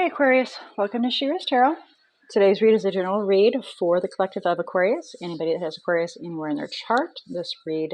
Hi Aquarius, welcome to She-ruhz Tarot. Today's read is a general read for the collective of Aquarius. Anybody that has Aquarius anywhere in their chart, this read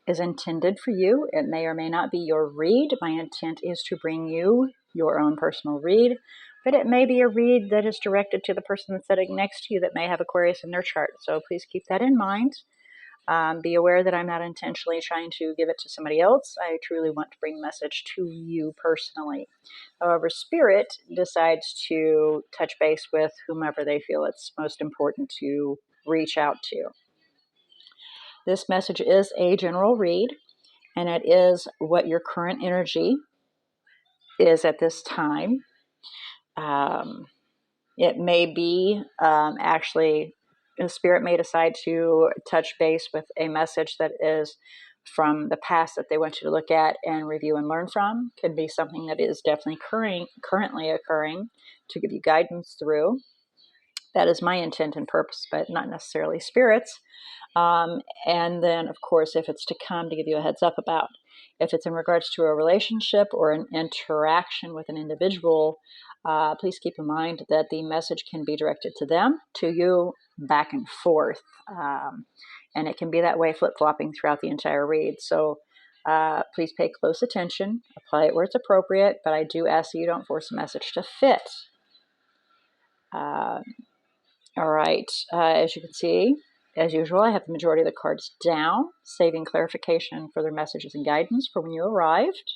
is intended for you. It may or may not be your read. My intent is to bring you your own personal read, but it may be a read that is directed to the person that's sitting next to you that may have Aquarius in their chart. So please keep that in mind. Be aware that I'm not intentionally trying to give it to somebody else. I truly want to bring the message to you personally. However, Spirit decides to touch base with whomever they feel it's most important to reach out to. This message is a general read, and it is what your current energy is at this time. It may be actually, Spirit may decide to touch base with a message that is from the past that they want you to look at and review and learn from. Could be something that is definitely currently occurring to give you guidance through. That is my intent and purpose, but not necessarily Spirit's. And then, of course, if it's to come, to give you a heads up about. If it's in regards to a relationship or an interaction with an individual, please keep in mind that the message can be directed to them, to you, back and forth. And it can be that way, flip-flopping throughout the entire read. So please pay close attention, apply it where it's appropriate, but I do ask that you don't force a message to fit. All right, as you can see, as usual, I have the majority of the cards down, saving clarification for their messages and guidance for when you arrived.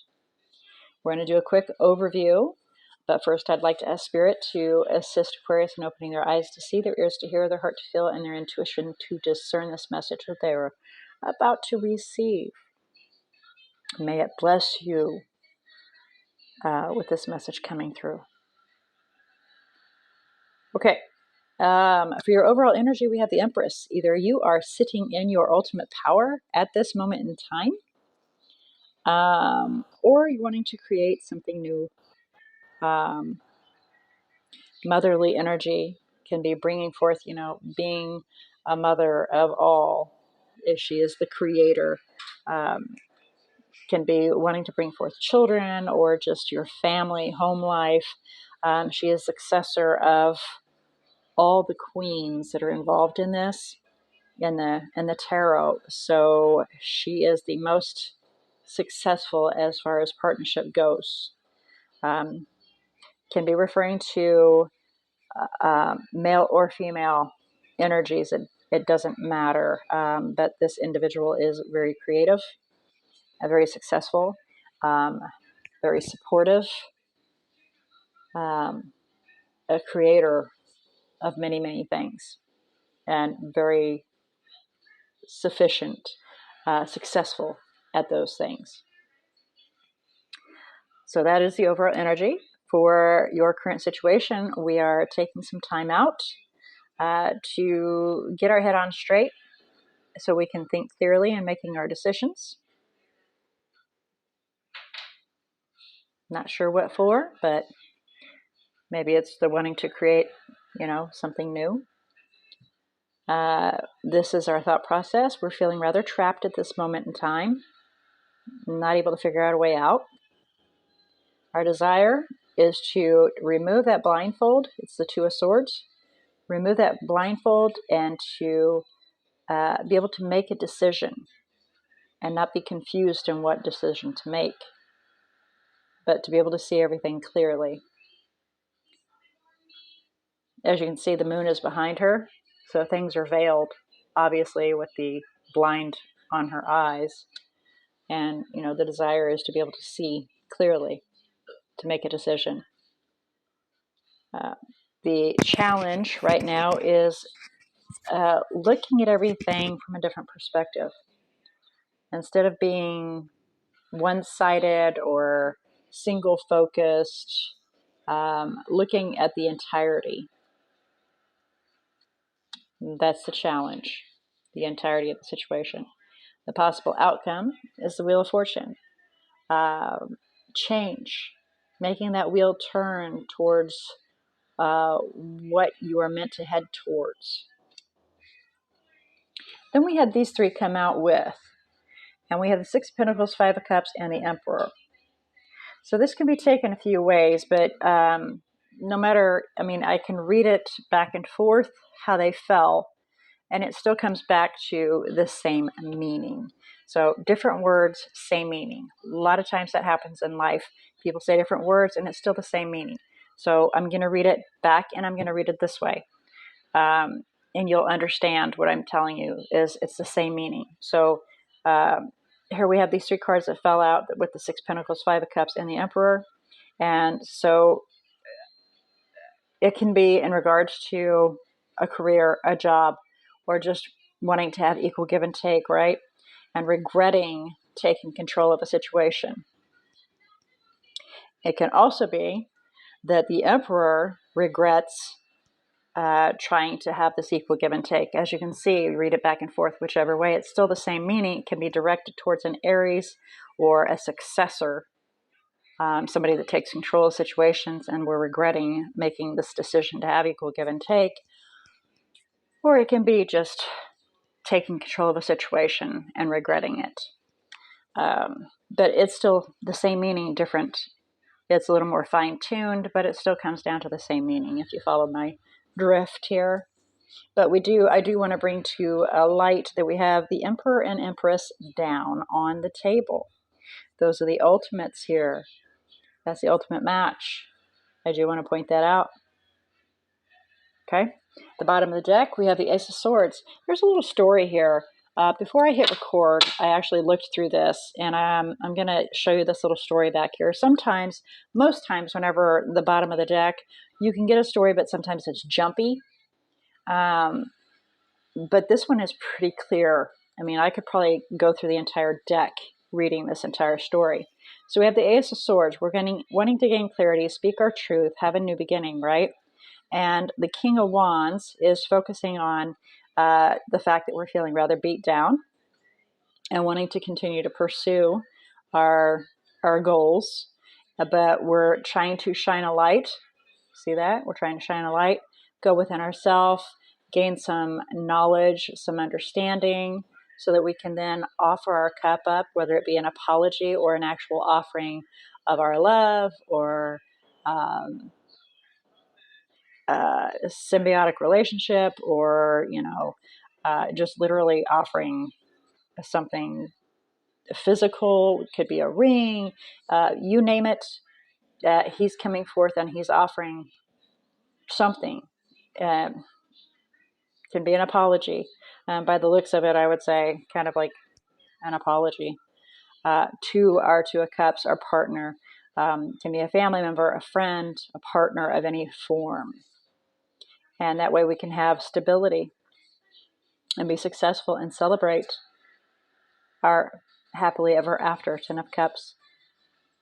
We're going to do a quick overview, but first I'd like to ask Spirit to assist Aquarius in opening their eyes to see, their ears to hear, their heart to feel, and their intuition to discern this message that they're about to receive. May it bless you with this message coming through. Okay. For your overall energy, we have the Empress. Either you are sitting in your ultimate power at this moment in time, or you're wanting to create something new. Motherly energy can be bringing forth, being a mother of all, if she is the creator. Can be wanting to bring forth children or just your family, home life. She is successor of all the queens that are involved in this, in the tarot. So she is the most successful as far as partnership goes. Can be referring to male or female energies. It doesn't matter. But this individual is very creative, very successful, very supportive, a creator of many, many things, and very sufficient, successful at those things. So that is the overall energy. For your current situation, we are taking some time out to get our head on straight so we can think clearly in making our decisions. Not sure what for, but maybe it's the wanting to create, something new. This is our thought process. We're feeling rather trapped at this moment in time, not able to figure out a way out. Our desire is to remove that blindfold. It's the Two of Swords. Remove that blindfold and to be able to make a decision and not be confused in what decision to make, but to be able to see everything clearly. As you can see, the moon is behind her, so things are veiled, obviously, with the blind on her eyes. And, the desire is to be able to see clearly, to make a decision. The challenge right now is looking at everything from a different perspective. Instead of being one-sided or single-focused, looking at the entirety. That's the challenge, the entirety of the situation. The possible outcome is the Wheel of Fortune. Change, making that wheel turn towards what you are meant to head towards. Then we had these three come out with, and we have the Six of Pentacles, Five of Cups, and the Emperor. So this can be taken a few ways, but no matter, I mean, I can read it back and forth how they fell, and it still comes back to the same meaning. So different words, same meaning. A lot of times that happens in life. People say different words and it's still the same meaning. So I'm going to read it back and I'm going to read it this way. And you'll understand what I'm telling you is it's the same meaning. So here we have these three cards that fell out with the Six of Pentacles, Five of Cups, and the Emperor. And so it can be in regards to a career, a job, or just wanting to have equal give and take, right? And regretting taking control of a situation. It can also be that the Emperor regrets trying to have this equal give and take. As you can see, read it back and forth, whichever way, it's still the same meaning. It can be directed towards an Aries or a successor, somebody that takes control of situations and we're regretting making this decision to have equal give and take. Or it can be just taking control of a situation and regretting it. But it's still the same meaning, different. It's a little more fine-tuned, but it still comes down to the same meaning if you follow my drift here. But I do want to bring to a light that we have the Emperor and Empress down on the table. Those are the ultimates here. That's the ultimate match. I do want to point that out. Okay. The bottom of the deck, we have the Ace of Swords. There's a little story here. Before I hit record, I actually looked through this, and I'm going to show you this little story back here. Sometimes, most times, whenever the bottom of the deck, you can get a story, but sometimes it's jumpy. But this one is pretty clear. I mean, I could probably go through the entire deck reading this entire story. So we have the Ace of Swords. We're wanting to gain clarity, speak our truth, have a new beginning, right? And the King of Wands is focusing on the fact that we're feeling rather beat down and wanting to continue to pursue our goals, but we're trying to shine a light. See that? We're trying to shine a light, go within ourselves, gain some knowledge, some understanding, so that we can then offer our cup up, whether it be an apology or an actual offering of our love or a symbiotic relationship, or just literally offering something physical. It could be a ring, you name it. He's coming forth and he's offering something. Can be an apology. By the looks of it, I would say kind of like an apology to our Two of Cups, our partner. Can be a family member, a friend, a partner of any form. And that way we can have stability and be successful and celebrate our happily ever after. Ten of Cups.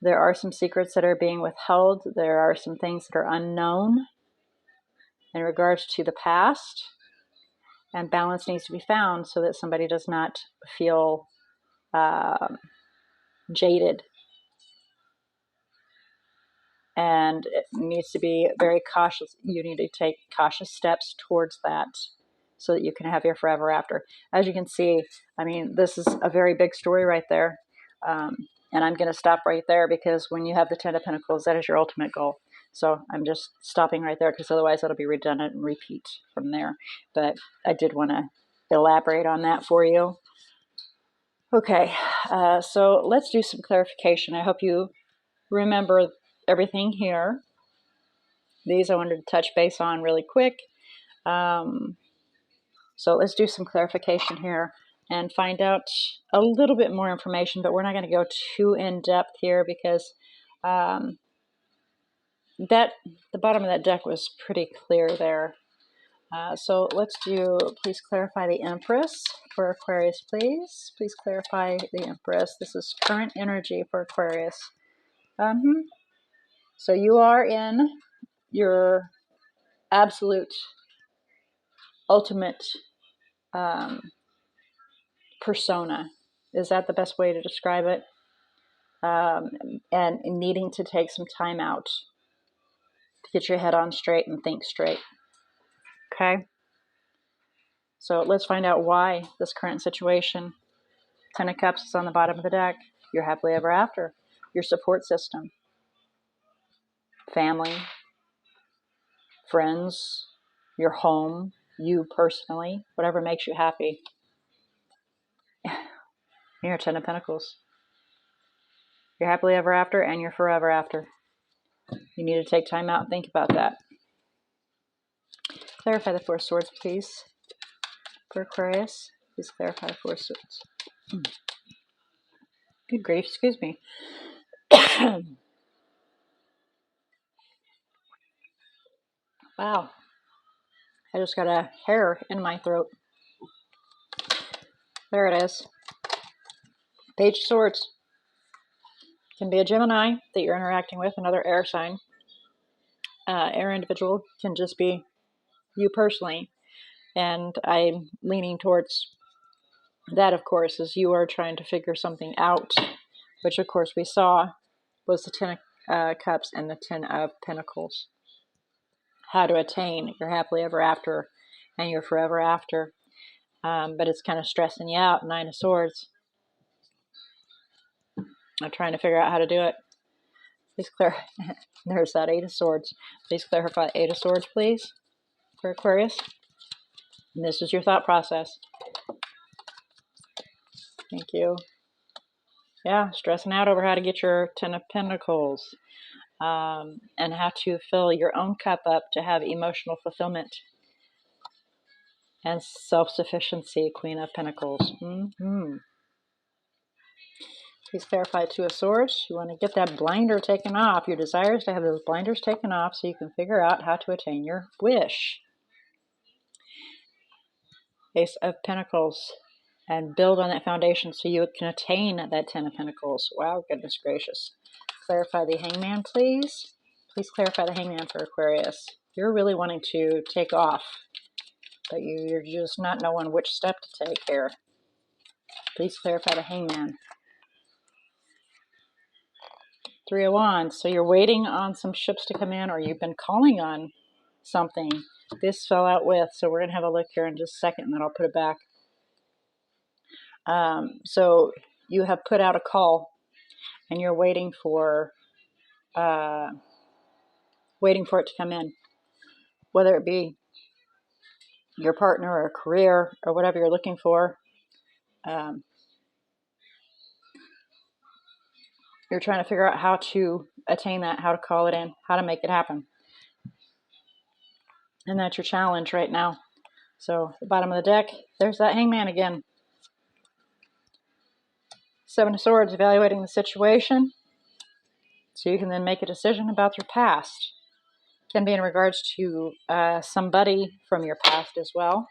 There are some secrets that are being withheld. There are some things that are unknown in regards to the past. And balance needs to be found so that somebody does not feel jaded. And it needs to be very cautious. You need to take cautious steps towards that so that you can have your forever after. As you can see, I mean, this is a very big story right there. And I'm going to stop right there because when you have the Ten of Pentacles, that is your ultimate goal. So I'm just stopping right there because otherwise it'll be redundant and repeat from there. But I did want to elaborate on that for you. Okay, so let's do some clarification. I hope you remember everything here. These I wanted to touch base on really quick. So let's do some clarification here and find out a little bit more information, but we're not going to go too in depth here because the bottom of that deck was pretty clear there. So let's do, please clarify the Empress for Aquarius, please. Please clarify the Empress. This is current energy for Aquarius. So you are in your absolute ultimate persona. Is that the best way to describe it? And needing to take some time out to get your head on straight and think straight. Okay? So let's find out why this current situation. Ten of Cups is on the bottom of the deck. You're happily ever after. Your support system. Family. friends, your home, you personally, whatever makes you happy. You're 10 of Pentacles. You're happily ever after and you're forever after. You need to take time out and think about that. Clarify the Four of Swords, please. For Aquarius, please clarify the Four of Swords. Good grief, excuse me. Wow. I just got a hair in my throat. There it is. Page of Swords. Can be a Gemini that you're interacting with, another air sign. Air individual can just be you personally. And I'm leaning towards that, of course, as you are trying to figure something out, which, of course, we saw was the 10 of Cups and the 10 of Pentacles. How to attain your happily ever after and your forever after. But it's kind of stressing you out. 9 of Swords. I'm trying to figure out how to do it. Please clarify. There's that 8 of Swords. Please clarify 8 of Swords, please, for Aquarius. And this is your thought process. Thank you. Yeah, stressing out over how to get your 10 of Pentacles. And how to fill your own cup up to have emotional fulfillment and self-sufficiency. Queen of Pentacles. Please clarify 2 of Swords. You want to get that blinder taken off. Your desire is to have those blinders taken off so you can figure out how to attain your wish. Ace of Pentacles. And build on that foundation so you can attain that 10 of Pentacles. Wow, goodness gracious. Clarify the Hangman, please. Please clarify the Hangman for Aquarius. You're really wanting to take off, but you're just not knowing which step to take here. Please clarify the Hangman. 3 of Wands. So you're waiting on some ships to come in, or you've been calling on something. This fell out with, so we're going to have a look here in just a second, and then I'll put it back. So you have put out a call, and you're waiting for it to come in, whether it be your partner or a career or whatever you're looking for. You're trying to figure out how to attain that, how to call it in, how to make it happen. And that's your challenge right now. So the bottom of the deck, there's that Hangman again. 7 of Swords, evaluating the situation so you can then make a decision about your past. Can be in regards to somebody from your past as well.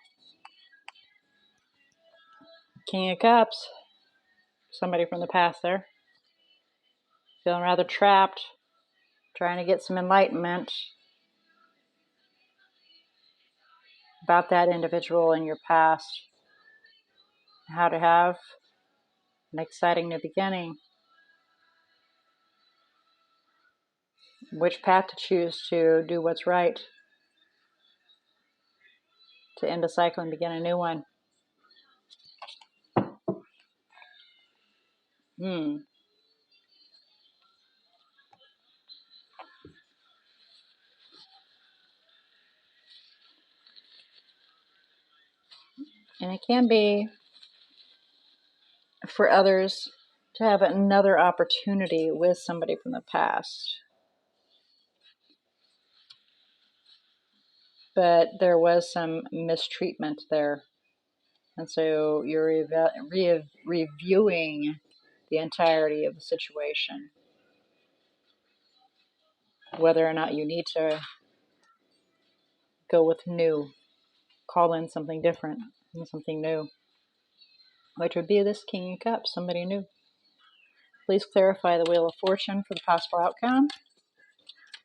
King of Cups, somebody from the past there. Feeling rather trapped, trying to get some enlightenment about that individual in your past. How to have an exciting new beginning. Which path to choose to do what's right. To end a cycle and begin a new one. And it can be for others to have another opportunity with somebody from the past. But there was some mistreatment there. And so you're reviewing the entirety of the situation. Whether or not you need to go with new. Call in something different and something new. Which would be this King of Cups, somebody new. Please clarify the Wheel of Fortune for the possible outcome.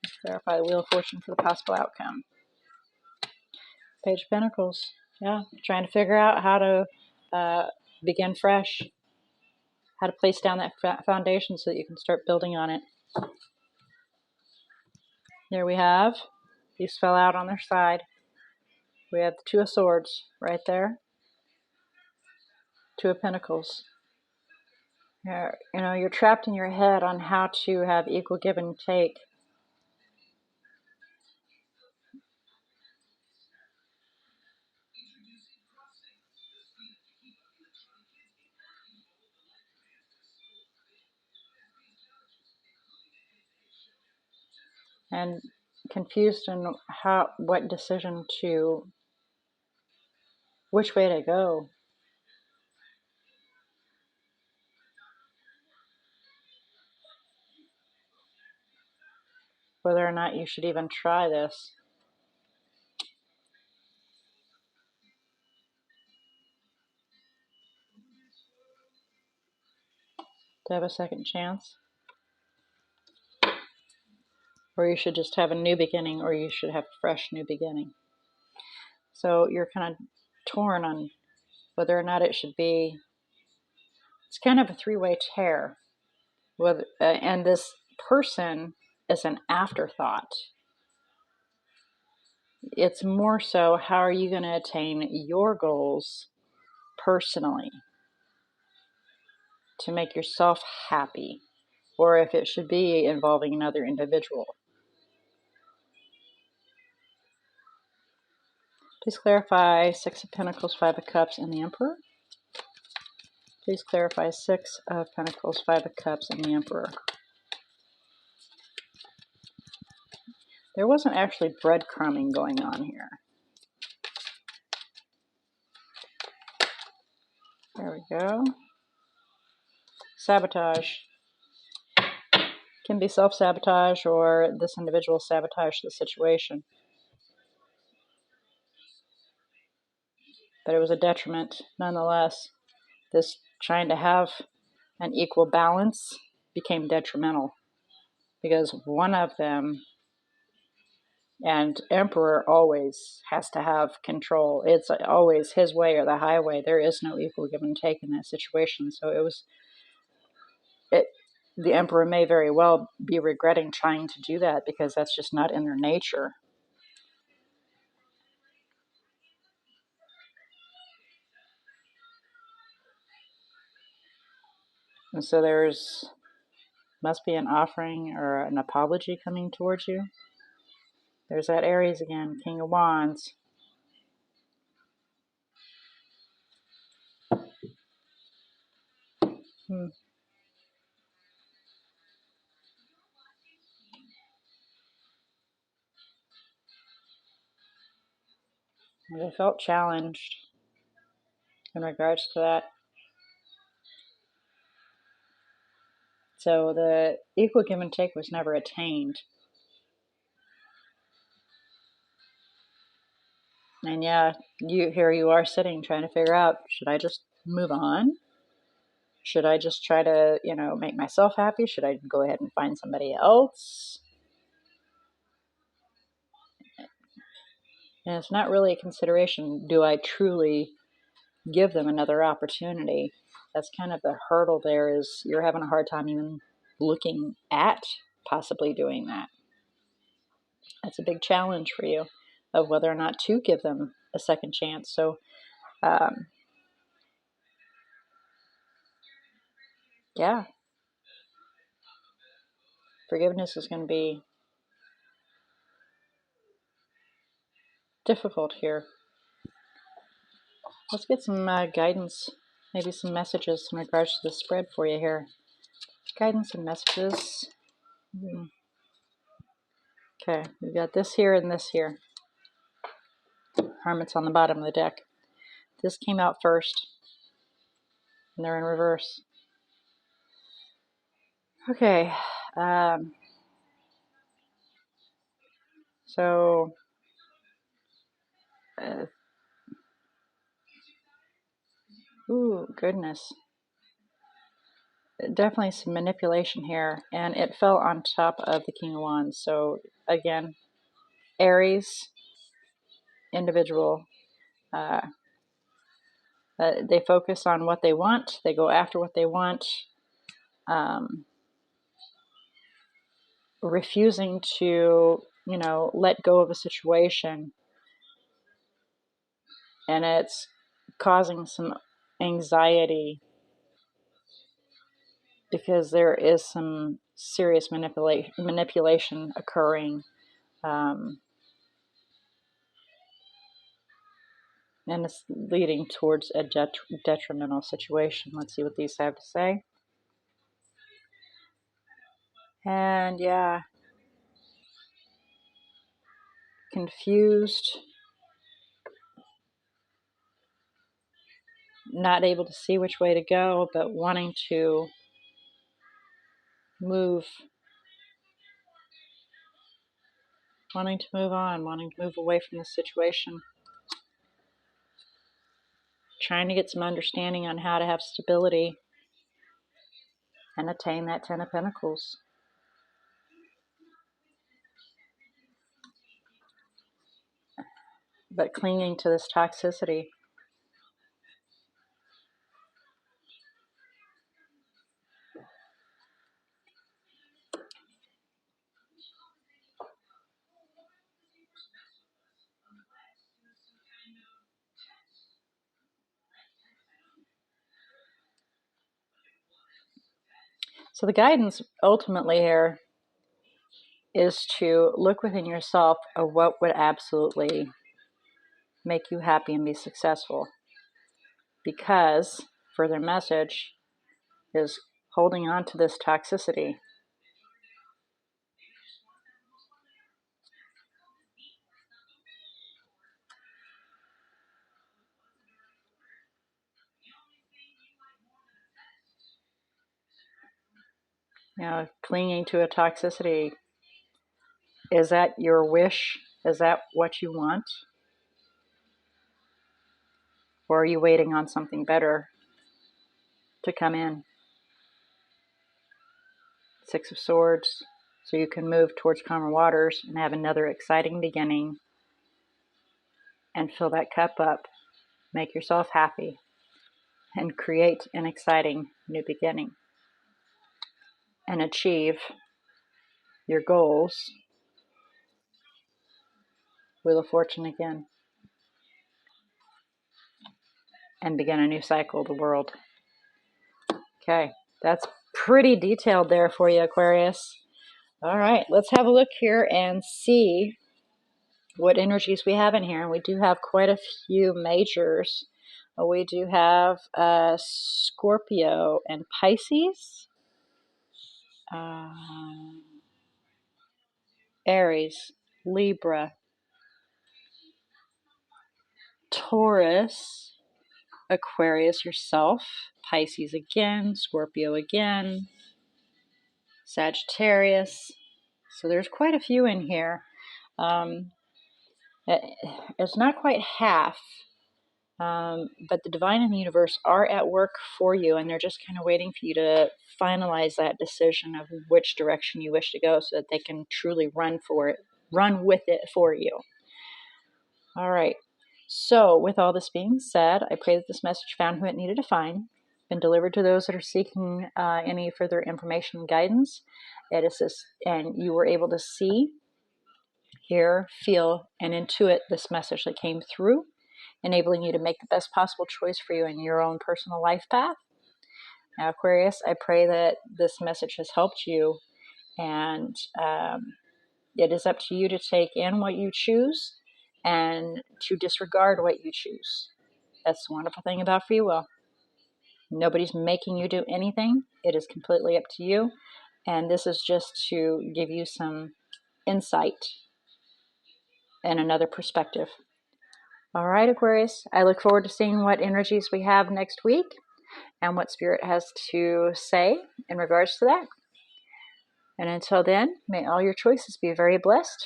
Please clarify the Wheel of Fortune for the possible outcome. Page of Pentacles. Yeah, trying to figure out how to begin fresh. How to place down that foundation so that you can start building on it. Here we have, these fell out on their side. We have the 2 of Swords right there. 2 of Pentacles. You're trapped in your head on how to have equal give and take. and confused in what decision to, which way to go. Whether or not you should even try this. To have a second chance. Or you should just have a new beginning, or you should have a fresh new beginning. So you're kind of torn on whether or not it should be. It's kind of a three-way tear. And this person is an afterthought. It's more so, how are you going to attain your goals personally to make yourself happy, or if it should be involving another individual. Please clarify Six of Pentacles, Five of Cups, and the Emperor. Please clarify Six of Pentacles, Five of Cups, and the Emperor. There wasn't actually breadcrumbing going on here. There we go. Sabotage. Can be self-sabotage, or this individual sabotaged the situation. But it was a detriment nonetheless. This trying to have an equal balance became detrimental, because one of them, and Emperor always has to have control. It's always his way or the highway. There is no equal give and take in that situation. So the Emperor may very well be regretting trying to do that, because that's just not in their nature. And so must be an offering or an apology coming towards you. There's that Aries again, King of Wands. They felt challenged in regards to that. So the equal give and take was never attained. And yeah, here you are sitting trying to figure out, should I just move on? Should I just try to, make myself happy? Should I go ahead and find somebody else? And it's not really a consideration. Do I truly give them another opportunity? That's kind of the hurdle there, is you're having a hard time even looking at possibly doing that. That's a big challenge for you, of whether or not to give them a second chance. So, yeah, forgiveness is going to be difficult here. Let's get some guidance, maybe some messages in regards to the spread for you here. Guidance and messages. Okay, we've got this here and this here. Hermit's on the bottom of the deck. This came out first, and they're in reverse. Okay, so ooh, goodness. Definitely some manipulation here, and it fell on top of the King of Wands. So again, Aries individual, they focus on what they want, they go after what they want, refusing to let go of a situation, and it's causing some anxiety, because there is some serious manipulation occurring, and it's leading towards a detrimental situation. Let's see what these have to say. And yeah, confused, not able to see which way to go, but wanting to move on, wanting to move away from the situation, trying to get some understanding on how to have stability and attain that Ten of Pentacles. But clinging to this toxicity. So the guidance ultimately here is to look within yourself of what would absolutely make you happy and be successful. Because further message is holding on to this toxicity. Clinging to a toxicity. Is that your wish? Is that what you want? Or are you waiting on something better to come in? Six of Swords. So you can move towards calmer waters and have another exciting beginning and fill that cup up. Make yourself happy and create an exciting new beginning and achieve your goals. Wheel of Fortune again. And begin a new cycle of the world. Okay, that's pretty detailed there for you, Aquarius. All right, let's have a look here and see what energies we have in here. And we do have quite a few majors. We do have Scorpio and Pisces, Aries, Libra, Taurus, Aquarius yourself, Pisces again, Scorpio again, Sagittarius. So there's quite a few in here. It's not quite half, but the divine and the universe are at work for you, and they're just kind of waiting for you to finalize that decision of which direction you wish to go so that they can truly run with it for you. All right. So with all this being said, I pray that this message found who it needed to find, been delivered to those that are seeking any further information and guidance. And you were able to see, hear, feel, and intuit this message that came through, enabling you to make the best possible choice for you in your own personal life path. Now, Aquarius, I pray that this message has helped you, and it is up to you to take in what you choose and to disregard what you choose. That's the wonderful thing about free will. Nobody's making you do anything. It is completely up to you. And this is just to give you some insight and another perspective. All right, Aquarius, I look forward to seeing what energies we have next week and what Spirit has to say in regards to that. And until then, may all your choices be very blessed.